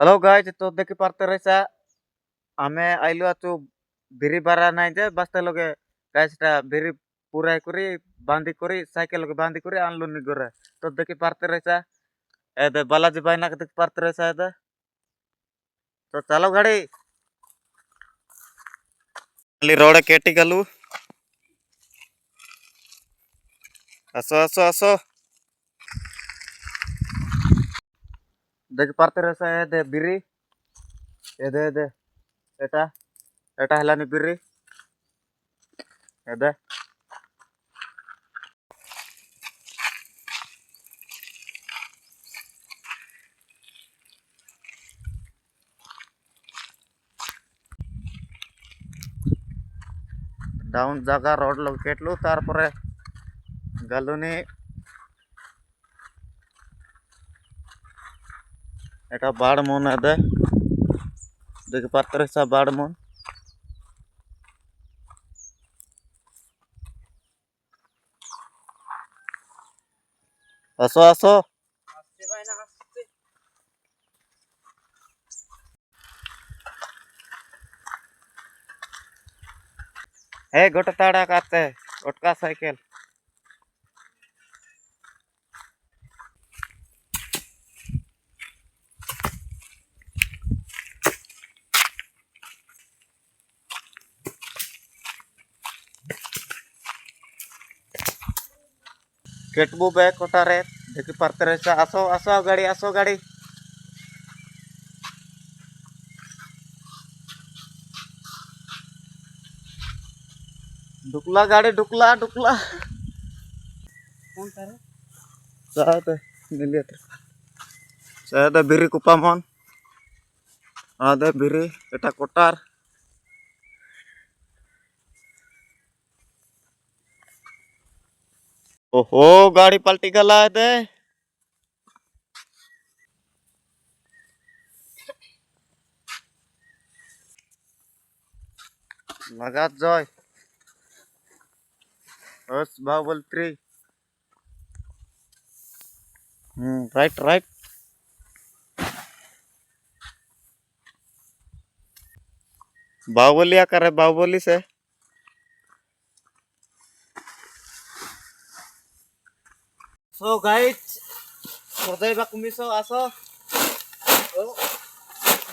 hello guys तो देखि पारते रहिसा आमे आइलु आचु बिरी बारा नाइ जे बस्ते लगे गाइसटा बिरी पूरा करी बांधी करी साइकेल लगे बांधी करी आनलु नि गरे तो देखि पारते रहिसा एदे बालाजी बाइना के देखि पारते रहिसा एदे तो चलो गाड़ी खाली रोड केटी गलु आसो आसो आसो देखि पारते रहिसा एदे बिरी एदे एदे एटा एटा हेलानी बिरी एदे डाउन जगह रोड लगे केटलु तारपरे गलुनी एटा बाड़मन एदे देखि पारते रहिसा बाड़मन आसो आसो हे गोटे ताड़ा काते ओटका साइकेल केटबू बैग कोटारे देखि पारते रहिसा आसो आसो गाड़ी डुकला गाड़ी डुकला डुकला कौन तारे साथे मिलियत साथे बिरी कुपामन आदे बिरी एटा कोटार ओहो गाड़ी पलटी गला दे लगा जय बस बाहुबल 3 राइट राइट बाहुबली करे बाहुबली से सो गाइस सदै बाकुमिसो आसो ओ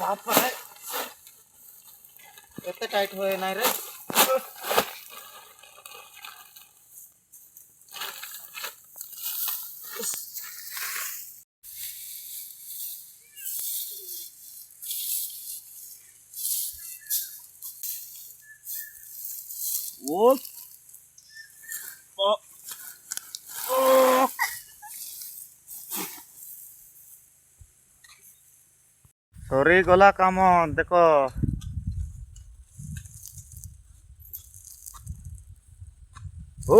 बाप रे एते टाइट होए नाइ रे ओ सॉरी गला काम देखो ओ